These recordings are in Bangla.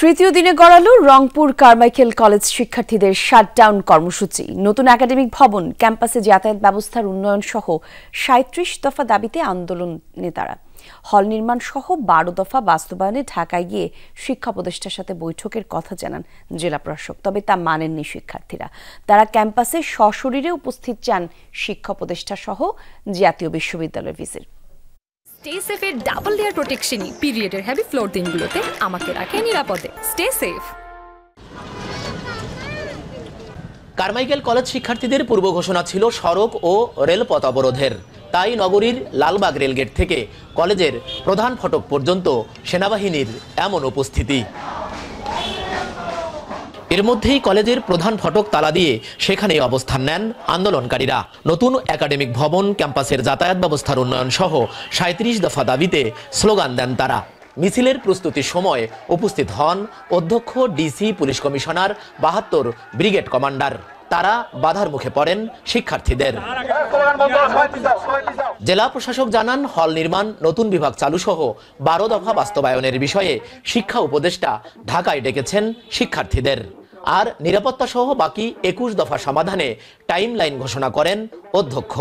তৃতীয় দিনে গড়ালো রংপুর কারমাইকেল কলেজ শিক্ষার্থীদের শাটডাউন কর্মসূচি। নতুন একাডেমিক ভবন, ক্যাম্পাসে যাতায়াত ব্যবস্থার উন্নয়ন সহ ৩৭ দফা দাবিতে আন্দোলন নেতারা। হল নির্মাণ সহ ১২ দফা বাস্তবায়নে ঢাকায় গিয়ে শিক্ষা উপদেষ্টার সাথে বৈঠকের কথা জানান জেলা প্রশাসক, তবে তা মানেননি শিক্ষার্থীরা। তারা ক্যাম্পাসে সশরীরে উপস্থিত চান শিক্ষা উপদেষ্টা সহ জাতীয় বিশ্ববিদ্যালয়ের ভিসির। স্টে সেফের ডাবল লেয়ার প্রোটেকশনই পিরিয়ডের হেভি ফ্লোর দিনগুলোতে আমাকে রাখে নিরাপদে। Stay safe. কারমাইকেল কলেজ শিক্ষার্থীদের পূর্ব ঘোষণা ছিল সড়ক ও রেলপথ অবরোধের। তাই নগরীর লালবাগ রেলগেট থেকে কলেজের প্রধান ফটক পর্যন্ত সেনাবাহিনীর এমন উপস্থিতি। এর মধ্যেই কলেজের প্রধান ফটক তালা দিয়ে সেখানেই অবস্থান নেন আন্দোলনকারীরা। নতুন একাডেমিক ভবন, ক্যাম্পাসের যাতায়াত ব্যবস্থার উন্নয়ন সহ ৩৭ দফা দাবিতে স্লোগান দেন তারা। মিছিলের প্রস্তুতির সময় উপস্থিত হন অধ্যক্ষ, DC, police commissioner, ৭২ brigade commander. তারা বাধার মুখে পড়েন শিক্ষার্থীদের। জেলা প্রশাসক জানান, হল নির্মাণ, নতুন বিভাগ চালু সহ ১২ দফা বাস্তবায়নের বিষয়ে শিক্ষা উপদেষ্টা ঢাকায় ডেকেছেন শিক্ষার্থীদের। আর নিরাপত্তা সহ বাকি ২১ দফা সমাধানে টাইম লাইন ঘোষণা করেন অধ্যক্ষ।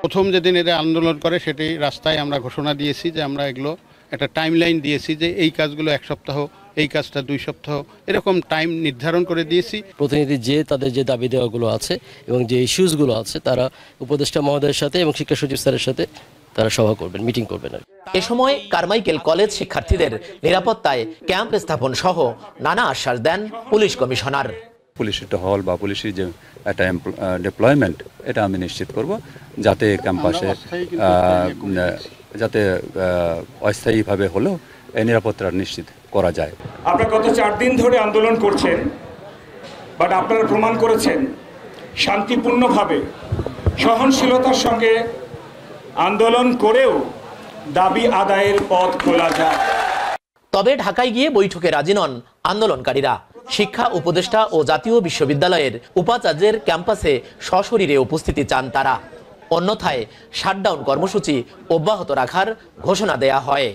প্রথম যেদিন এরা আন্দোলন করে সেটি রাস্তায় আমরা ঘোষণা দিয়েছি যে আমরা এগুলো একটা টাইম লাইন দিয়েছি যে এই কাজগুলো ১ সপ্তাহ, এই কাজটা ২ সপ্তাহ, এরকম টাইম নির্ধারণ করে দিয়েছি। প্রতিনিধি যে তাদের যে দাবি দেওয়াগুলো আছে এবং যে ইস্যুসগুলো আছে তারা উপদেষ্টা মহোদয়ের সাথে এবং শিক্ষা সচিব স্যারের সাথে তারা সভা করবেন, মিটিং করবেন। এ সময় কারমাইকেল কলেজ শিক্ষার্থীদের নিরাপত্তায় ক্যাম্প স্থাপন সহ নানা আশ্বাস দেন পুলিশ কমিশনার। পুলিশ একটা হল বা পুলিশের যে একটা ডিপ্লয়মেন্ট, এটা আমি নিশ্চিত করব যাতে ক্যাম্পাসে যাতে অস্থায়ীভাবে হলেও এই নিরাপত্তা নিশ্চিত করা যায়। আপনারা গত ৪ দিন ধরে আন্দোলন করছেন, বাট আপনারা প্রমাণ করেছেন শান্তিপূর্ণভাবে সহনশীলতার সঙ্গে আন্দোলন করেও দাবি আদায়ের পথ খোলা যায়। তবে ঢাকায় গিয়ে বৈঠকে রাজি নন আন্দোলনকারীরা। শিক্ষা উপদেষ্টা ও জাতীয় বিশ্ববিদ্যালয়ের উপাচার্যের ক্যাম্পাসে সশরীরে উপস্থিতি চান তারা। অন্যথায় শাটডাউন কর্মসূচি অব্যাহত রাখার ঘোষণা দেয়া হয়।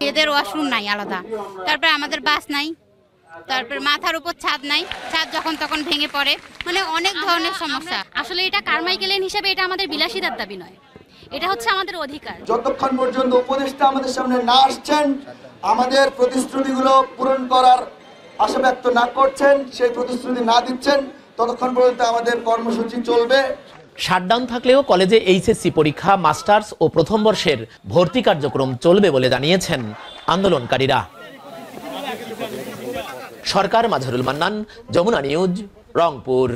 এদের ওয়াশরুম নাই আলাদা, তারপর আমাদের বাস নাই, তারপর মাথার উপর ছাদ নাই, ছাদ যখন তখন ভেঙে পড়ে, মানে অনেক ধরনের সমস্যা। আসলে এটা কারমাইকেলের হিসেবে এটা আমাদের বিলাসিতার দাবি নয়, এটা হচ্ছে আমাদের অধিকার। যতক্ষণ পর্যন্ত উপদেষ্টা আমাদের সামনে না আসছেন, আমাদের প্রতিশ্রুতিগুলো পূরণ করার আশা ব্যক্ত না করছেন, সেই প্রতিশ্রুতি না দিচ্ছেন, ততক্ষণ পর্যন্ত আমাদের কর্মসূচি চলবে। শাটডাউন থাকলেও কলেজে এইচএসসি পরীক্ষা, মাস্টার্স ও প্রথম বর্ষের ভর্তি কার্যক্রম চলবে বলে জানিয়েছেন আন্দোলনকারীরা। সরকার, মাজহারুল মান্নান, যমুনা নিউজ, রংপুর।